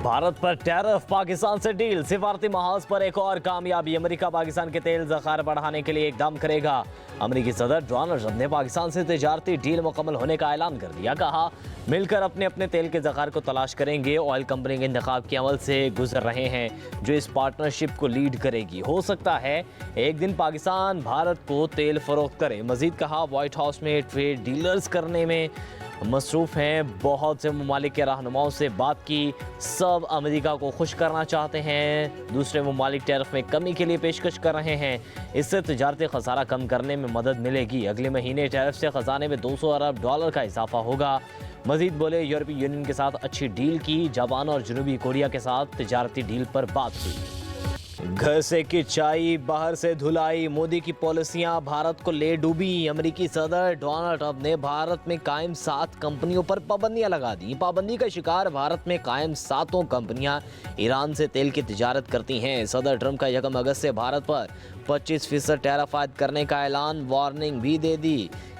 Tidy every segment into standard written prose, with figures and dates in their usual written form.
भारत पर टैरिफ, पाकिस्तान से डील, सिफारती महाज पर एक और कामयाबी। अमेरिका पाकिस्तान के तेल ज़खायर बढ़ाने के लिए इकदाम करेगा। अमेरिकी सदर डोनाल्ड ट्रंप ने पाकिस्तान से तिजारती डील मुकम्मल होने का ऐलान कर दिया। कहा, मिलकर अपने अपने तेल के ज़खायर को तलाश करेंगे। ऑयल कंपनी के इंतखाब के अमल से गुजर रहे हैं जो इस पार्टनरशिप को लीड करेगी। हो सकता है एक दिन पाकिस्तान भारत को तेल फरोख्त करे। मजीद कहा, व्हाइट हाउस में ट्रेड डीलर्स करने में मसरूफ़ हैं। बहुत से ममालिक के रहनुमाओं से बात की। सब अमेरिका को खुश करना चाहते हैं। दूसरे ममालिक टैरिफ में कमी के लिए पेशकश कर रहे हैं। इससे तिजारती खसारा कम करने में मदद मिलेगी। अगले महीने टैरिफ से ख़जाने में $200 अरब का इजाफा होगा। मजीद बोले, यूरोपीय यूनियन के साथ अच्छी डील की। जापान और जनूबी कोरिया के साथ तिजारती डील पर बात हुई। घर से किचाई, बाहर से धुलाई, मोदी की पॉलिसियां भारत को ले डूबी। अमेरिकी सदर डोनाल्ड ट्रंप ने भारत में कायम 7 कंपनियों पर पाबंदियां लगा दी। पाबंदी का शिकार भारत में कायम 7 कंपनियां ईरान से तेल की तिजारत करती हैं। सदर ट्रंप का 1 अगस्त से भारत पर 25% टैरिफ आयद करने का ऐलान। वार्निंग भी दे दी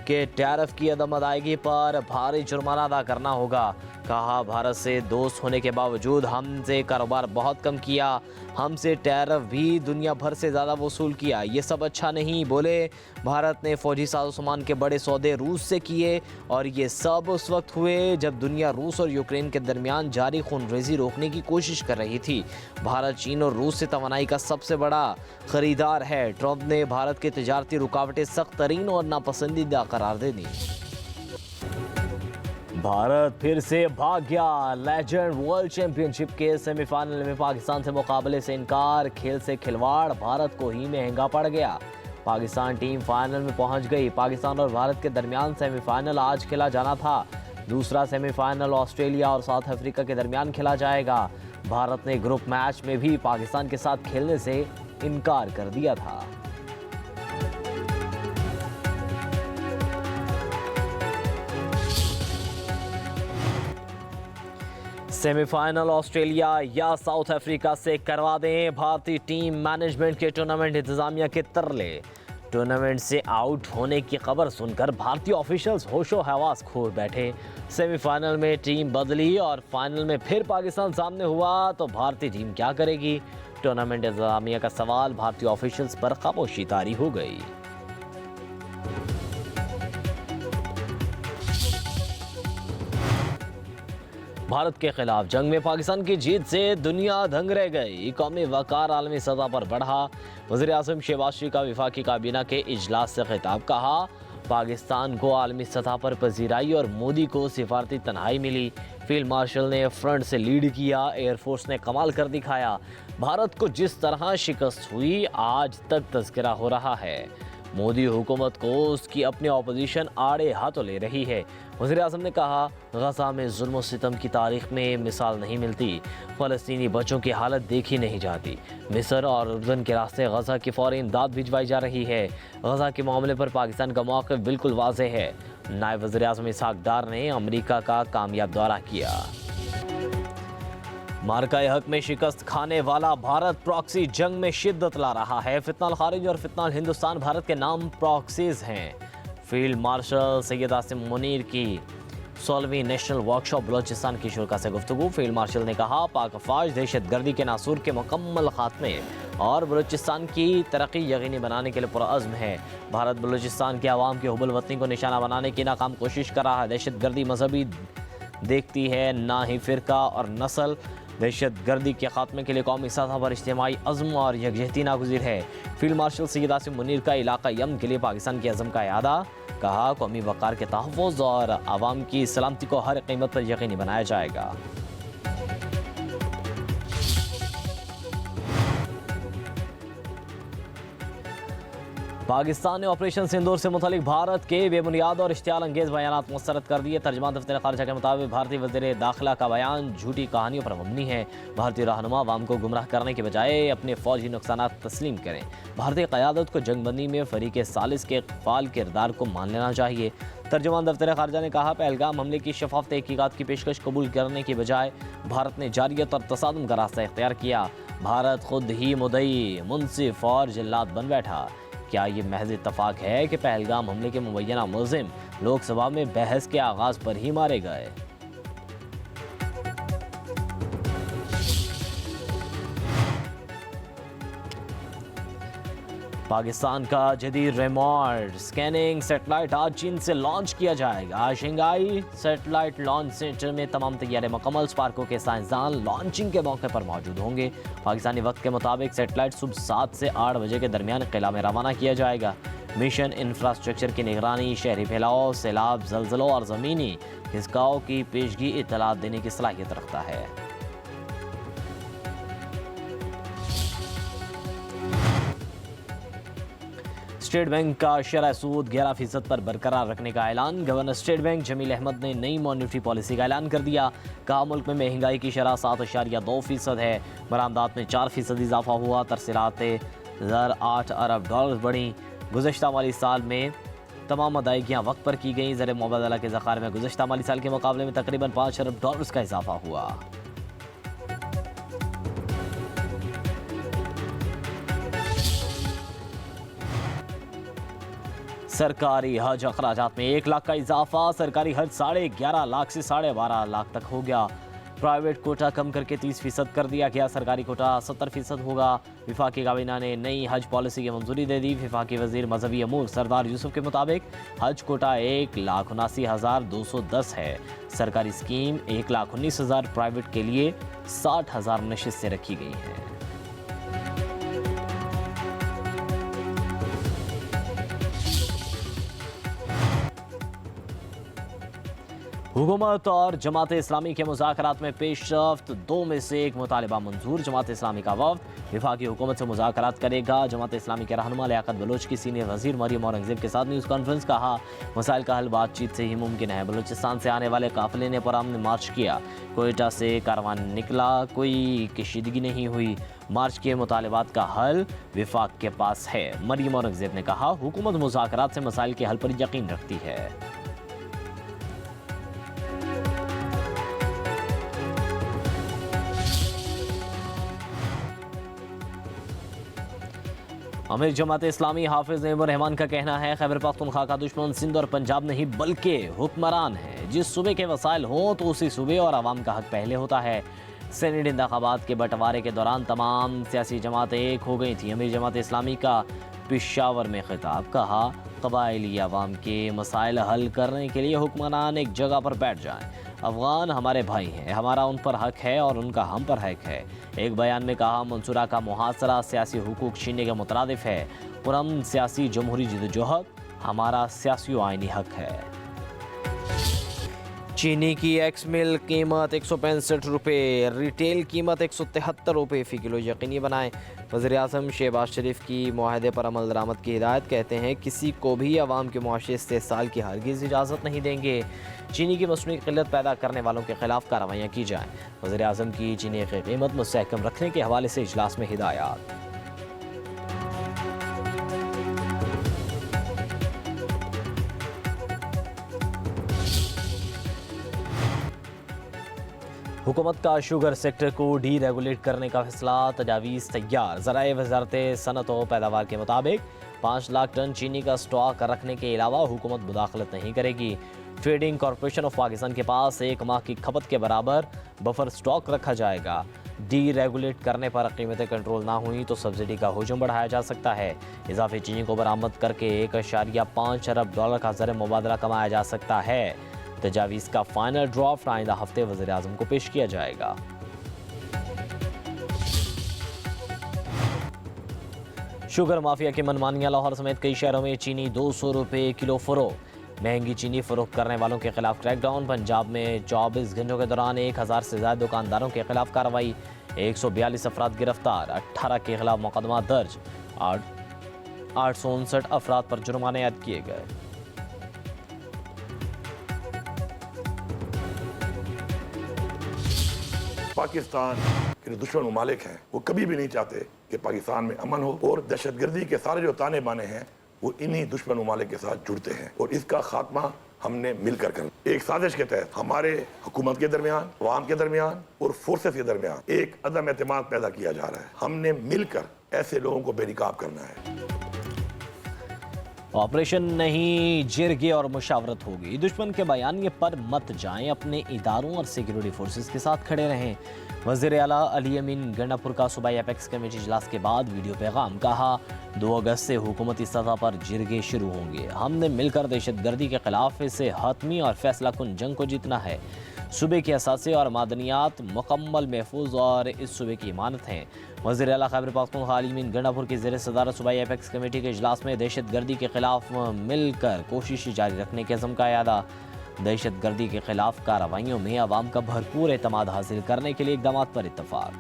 कि टैरिफ की अदम अदायगी पर भारी जुर्माना अदा करना होगा। कहा, भारत से दोस्त होने के बावजूद हमसे कारोबार बहुत कम किया। हमसे टैरिफ भी दुनिया भर से ज़्यादा वसूल किया। ये सब अच्छा नहीं। बोले, भारत ने फौजी साजो सामान के बड़े सौदे रूस से किए और ये सब उस वक्त हुए जब दुनिया रूस और यूक्रेन के दरमियान जारी खूनरेज़ी रोकने की कोशिश कर रही थी। भारत चीन और रूस से तवानाई का सबसे बड़ा ख़रीदार है। ट्रंप ने भारत की तिजारती रुकावटें सख्त तरीन और नापसंदीदा करार दे दी। भारत फिर से भाग गया। लेजेंड वर्ल्ड चैंपियनशिप के सेमीफाइनल में पाकिस्तान से मुकाबले से इनकार। खेल से खिलवाड़ भारत को ही महंगा पड़ गया। पाकिस्तान टीम फाइनल में पहुंच गई। पाकिस्तान और भारत के दरमियान सेमीफाइनल आज खेला जाना था। दूसरा सेमीफाइनल ऑस्ट्रेलिया और साउथ अफ्रीका के दरमियान खेला जाएगा। भारत ने ग्रुप मैच में भी पाकिस्तान के साथ खेलने से इनकार कर दिया था। सेमीफाइनल ऑस्ट्रेलिया या साउथ अफ्रीका से करवा दें। भारतीय टीम मैनेजमेंट के टूर्नामेंट इंतजामिया के तरले। टूर्नामेंट से आउट होने की खबर सुनकर भारतीय ऑफिशियल्स होशो हवास खो बैठे। सेमीफाइनल में टीम बदली और फाइनल में फिर पाकिस्तान सामने हुआ तो भारतीय टीम क्या करेगी? टूर्नामेंट इंतजामिया का सवाल। भारतीय ऑफिशियल्स पर खामोशी तारी हो गई। भारत के खिलाफ जंग में पाकिस्तान की जीत से दुनिया दंग रह गई। कौमी वकार आलमी सतह पर बढ़ा। वज़ीर आज़म शहबाज शरीफ का वफाकी काबीना के इजलास से खिताब। कहा, पाकिस्तान को आलमी सतह पर पजीराई और मोदी को सिफारती तन्हाई मिली। फील्ड मार्शल ने फ्रंट से लीड किया। एयरफोर्स ने कमाल कर दिखाया। भारत को जिस तरह शिकस्त हुई आज तक तज़किरा हो रहा है। मोदी हुकूमत को उसकी अपनी अपोजिशन आड़े हाथों ले रही है। वज़ीर आज़म ने कहा, गज़ा में जुल्म सितम की तारीख में मिसाल नहीं मिलती। फ़लस्तीनी बच्चों की हालत देखी नहीं जाती। मिस्र और उर्दन के रास्ते गज़ा की फ़ौरी इमदाद भिजवाई जा रही है। गज़ा के मामले पर पाकिस्तान का मौक़िफ़ बिल्कुल वाज़ेह है। नायब वज़ीर आज़म इसहाक़ डार ने अमरीका का कामयाब दौरा किया। मार्का हक में शिकस्त खाने वाला भारत प्रॉक्सी जंग में शिद्दत ला रहा है। फितनाल खारिज और फितनाल हिंदुस्तान भारत के नाम प्रॉक्सीज हैं। फील्ड मार्शल सैयद आसिम मुनीर की 16वीं नेशनल वर्कशॉप बलोचिस्तान की शुरा से गुफ्तगू। फील्ड मार्शल ने कहा, पाक अफवाज दहशतगर्दी के नासूर के मुकम्मल खात्मे और बलोचिस्तान की तरक्की यकीनी बनाने के लिए पुरअज़्म है। भारत बलोचिस्तान के अवाम के हुबुल वतनी को निशाना बनाने की नाकाम कोशिश कर रहा है। दहशतगर्दी मजहबी देखती है, ना ही फ़िरका और नस्ल। दहशतगर्दी के खात्मे के लिए कौमी सतह पर इज्तिमाई अज़्म और यकजहती नागुज़ीर है। फील्ड मार्शल सैयद आसिम मुनीर का इलाका यमन के लिए पाकिस्तान के अज़्म का यादा। कहा, कौमी वक़ार के तहफ़्फ़ुज़ और आवाम की सलामती को हर कीमत पर यकीनी बनाया जाएगा। पाकिस्तान ने ऑपरेशन सिंदूर से मुतालिक भारत के बेबुनियाद और इश्तियाल अंगेज़ बयानात मुस्तरद कर दिए। तर्जुमान दफ्तर ख़ारिजा के मुताबिक भारतीय वज़ीर दाखिला का बयान झूठी कहानियों पर मबनी है। भारतीय रहनुमा अवाम को गुमराह करने के बजाय अपने फ़ौजी नुकसानात तस्लीम करें। भारतीय क़यादत को जंगबंदी में फ़रीक़े सालिस के फ़ाल किरदार को मान लेना चाहिए। तर्जुमान दफ्तर ख़ारिजा ने कहा, पहलगाम हमले की शफ़ाफ़ तहक़ीक़ात की पेशकश कबूल करने के बजाय भारत ने जारियत और तसादुम का रास्ता इख्तियार किया। भारत खुद ही मुद्दई, मुनसिफ और जल्लाद बन बैठा। क्या ये महज इत्तफ़ाक़ है कि पहलगाम हमले के मुबैना मुलज़िम लोकसभा में बहस के आगाज़ पर ही मारे गए? पाकिस्तान का जदीद रिमोट स्कैनिंग सैटेलाइट आज चीन से लॉन्च किया जाएगा। शंघाई सैटेलाइट लॉन्च सेंटर में तमाम तैयारी मुकम्मल। स्पार्को के साइंसदान लॉन्चिंग के मौके पर मौजूद होंगे। पाकिस्तानी वक्त के मुताबिक सैटेलाइट सुबह 7 से 8 बजे के दरमियान किला में रवाना किया जाएगा। मिशन इंफ्रास्ट्रक्चर की निगरानी, शहरी फैलाव, सैलाब, जल्जलों और ज़मीनी खिसकाव की पेशगी इत्तलात देने की सलाहियत रखता है। स्टेट बैंक का शरह सूद 11% पर बरकरार रखने का ऐलान। Governor state bank Jamil Ahmed ने नई मॉनेटरी पॉलिसी का ऐलान कर दिया। कहा मुल्क में महंगाई की शरह 7.2% है। बरामदात में 4% इजाफा हुआ। तरसीलात ज़र 8 अरब डॉलर बढ़ी। गुज़श्ता माली साल में तमाम अदायगियाँ वक्त पर की गई। ज़र मुबादला के ज़खार में गुज़श्ता माली साल के मुकाबले में तकरीबन 5 अरब डॉलर का इजाफा हुआ। सरकारी हज अखराजात में 1 लाख का इजाफा। सरकारी हज 11.5 लाख से 12.5 लाख तक हो गया। प्राइवेट कोटा कम करके 30% कर दिया गया। सरकारी कोटा 70% होगा। विफाकी काबीना ने नई हज पॉलिसी की मंजूरी दे दी। विफाकी वजीर मजहबी अमूर सरदार यूसुफ के मुताबिक हज कोटा 1,79,210 है। सरकारी स्कीम 1,19,000, प्राइवेट के लिए 60,000 नशिस्तें रखी गई हैं। हुकूमत और जमात इस्लामी के मुज़ाकरात में पेशरफ्त। 2 में से 1 मुतालिबा मंजूर। जमात इस्लामी का वफ़द विफाकी हुकूमत से मुज़ाकरात करेगा। जमात इस्लामी के रहनुमा लियाकत बलोच की सीनियर वज़ीर मरियम औरंगज़ेब के साथ न्यूज़ कॉन्फ्रेंस। कहा मसाइल का हल बातचीत से ही मुमकिन है। बलूचिस्तान से आने वाले काफ़िले ने पुरअमन मार्च किया। कोयटा से कारवान निकला, कोई कशीदगी नहीं हुई। मार्च के मुतालिबात का हल विफाक के पास है। मरियम औरंगज़ेब ने कहा हुकूमत मुज़ाकरात से मसाइल के हल पर यकीन रखती है। अमीर जमात इस्लामी हाफिज नईमुर रहमान का कहना है खैबर पख्तूनख्वा का दुश्मन सिंध और पंजाब नहीं बल्कि हुक्मरान है। जिस सूबे के वसाइल हों तो उसी सूबे और आवाम का हक पहले होता है। सेनेट इंतखाबात के बंटवारे के दौरान तमाम सियासी जमातें एक हो गई थी। अमीर जमात इस्लामी का पेशावर में खिताब। कहा कबायली आवाम के मसाइल हल करने के लिए हुक्मरान एक जगह पर बैठ जाएं। अफगान हमारे भाई हैं, हमारा उन पर हक है और उनका हम पर हक है। एक बयान में कहा मंसूरा का मुहासरा सियासी हुकूक छीनने के मुतरादिफ है। पुरअमन सियासी जमहूरी जदोजहद हमारा सियासी व आइनी हक है। चीनी की एक्स मिल कीमत 165 रुपये, रिटेल कीमत 173 रुपये फ़ी किलो यकीनी बनाएं। वज़ीर-ए-आज़म शहबाज शरीफ की मुआहदे पर अमल दरामद की हिदायत। कहते हैं किसी को भी अवाम के मुआशे इस्तेहसाल की हरगिज़ इजाज़त नहीं देंगे। चीनी की मसनूई क़िल्लत पैदा करने वालों के खिलाफ कार्रवाइयाँ की जाएँ। वज़ीर-ए-आज़म की चीनी की कीमत मुस्तहकम रखने के हवाले से इजलास में हिदायत। हुकूमत का शुगर सेक्टर को डी रेगुलेट करने का फैसला। तजावीज़ तैयार। ज़राए वज़ारत सनत व पैदावार के मुताबिक 5 लाख टन चीनी का स्टॉक रखने के अलावा हुकूमत मुदाखलत नहीं करेगी। ट्रेडिंग कॉरपोरेशन ऑफ पाकिस्तान के पास 1 माह की खपत के बराबर बफर स्टॉक रखा जाएगा। डी रेगुलेट करने पर कीमतें कंट्रोल ना हुई तो सब्सिडी का हुजूम बढ़ाया जा सकता है। इजाफी चीनी को बरामद करके 1.5 अरब डॉलर का ज़र मुबादला कमाया जा सकता है। तजावीज़ का फाइनल ड्राफ्ट आइंदा हफ्ते वज़ीर-ए-आज़म को पेश किया जाएगा। शुगर माफिया की मनमानियां। लाहौर समेत कई शहरों में चीनी 200 रुपये किलो फरोख्त। महंगी चीनी फरोख्त करने वालों के खिलाफ क्रैकडाउन। पंजाब में 24 घंटों के दौरान 1000 से ज़्यादा दुकानदारों के खिलाफ कार्रवाई। 142 अफराद गिरफ्तार। 18 के खिलाफ मुकदमा दर्ज। 859 अफराद पर जुर्माने आयद किए गए। पाकिस्तान के जो दुश्मन ममालिक हैं वो कभी भी नहीं चाहते कि पाकिस्तान में अमन हो, और दहशतगर्दी के सारे जो ताने बाने हैं वो इन्हीं दुश्मन ममालिक के साथ जुड़ते हैं, और इसका खात्मा हमने मिलकर करना। एक साजिश के तहत हमारे हुकूमत के दरमियान, अवाम के दरमियान और फोर्सेस के दरमियान एक अदम एतमाद पैदा किया जा रहा है। हमने मिलकर ऐसे लोगों को बेनकाब करना है। ऑपरेशन नहीं, जिरगे और मुशावरत होगी। दुश्मन के बयानिए पर मत जाएं, अपने इदारों और सिक्योरिटी फोर्सेस के साथ खड़े रहें। वज़ीर आला अली अमीन गंडापुर का सूबाई एपेक्स कमेटी इजलास के बाद वीडियो पैगाम कहा, 2 अगस्त से हुकूमती सतह पर जिरगे शुरू होंगे। हमने मिलकर दहशतगर्दी के खिलाफ इसे हतमी और फैसला कुन जंग को जीतना है। सूबे की असासे और मादनियात मुकम्मल महफूज और इस सूबे की इमानत हैं। वज़ीर आला खैबर पख्तूनख्वा अली अमीन गंडापुर की ज़ेर सदारत सूबाई एपेक्स कमेटी के इजलास में दहशतगर्दी के खिलाफ मिलकर कोशिश जारी रखने के अज़्म का यादा। दहशतगर्दी के खिलाफ कार्रवाइयों में अवाम का भरपूर एतमाद हासिल करने के लिए इक़दाम पर इत्तफाक।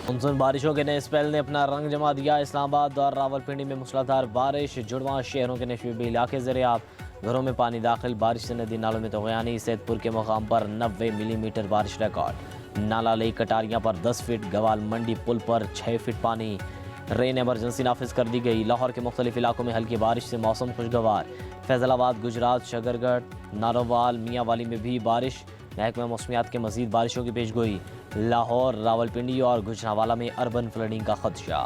मानसून बारिशों के नए स्पेल ने अपना रंग जमा दिया। इस्लामाबाद और रावलपिंडी में मूसलाधार बारिश, जुड़वा शहरों के नशीबी इलाके ज़रियाब, घरों में पानी दाखिल, बारिश से नदी नालों में तगयानी। सैदपुर के मुकाम पर 90 मिलीमीटर बारिश रिकॉर्ड। नाला लई कटारियाँ पर 10 फीट, गवाल मंडी पुल पर 6 फीट पानी। रेन एमरजेंसी नाफिज कर दी गई। लाहौर के मुख्तलिफ इलाकों में हल्की बारिश से मौसम खुशगवार। फैजलाबाद, गुजरात, शकरगढ़, नारोवाल, मियांवाली में भी बारिश। महकमा मौसमियात के मजीद बारिशों की पेशगोई। लाहौर, रावलपिंडी और गुजरावाला में अर्बन फ्लडिंग का खदशा।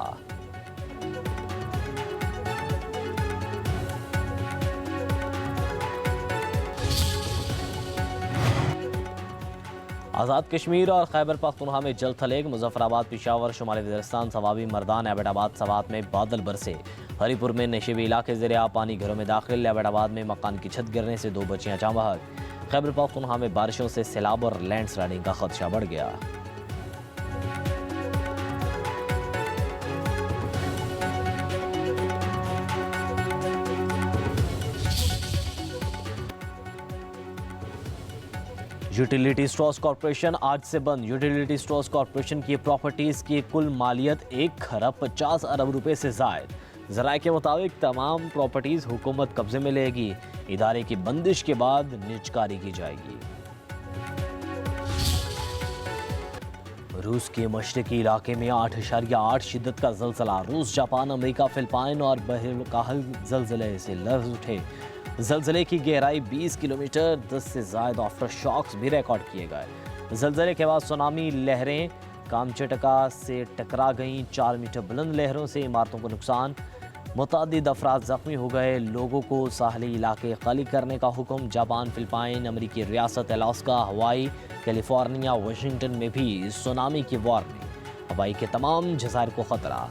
आज़ाद कश्मीर और खैबर पख्तूनख्वा में जल थलेग। मुजफ्फराबाद, पेशावर, शुमाली वज़ीरिस्तान, सवाबी, मर्दान, एबटाबाद, सवात में बादल बरसे। हरीपुर में नशेबी इलाके ज़रिया पानी घरों में दाखिल। एबटाबाद में मकान की छत गिरने से 2 बच्चियां जाँ बहक। खैबर पख्तूनख्वा में बारिशों से सैलाब और लैंडस्लाइडिंग का खदशा बढ़ गया। यूटिलिटी स्टोर्स कॉरपोरेशन आज से बंद। यूटिलिटी स्टोर्स कॉरपोरेशन की प्रॉपर्टीज की कुल मालियत 1 खरब 50 अरब रुपए से जायद। ज़राए के मुताबिक तमाम प्रॉपर्टीज हुकूमत कब्जे में लेगी। इदारे की बंदिश के बाद निजकारी की जाएगी। रूस के मशरकी इलाके में 8.8 शिद्दत का जलजला। रूस, जापान, अमेरिका, फिलिपाइन और बहरकाहल जलजले से लर्ज़ उठे। जलजले की गहराई 20 किलोमीटर, 10 से ज़ायद आफ्टर शॉक्स भी रिकॉर्ड किए गए। जलजले के बाद सुनामी लहरें कामचटका से टकरा गईं। 4 मीटर बुलंद लहरों से इमारतों को नुकसान। मुतअद्दिद अफराद जख्मी हो गए। लोगों को साहली इलाके खाली करने का हुक्म। जापान, फिलिपाइन, अमरीकी रियासत अलास्का, हवाई, कैलिफोर्निया, वाशिंगटन में भी सुनामी की वार्निंग। हवाई के तमाम जज़ायर को खतरा।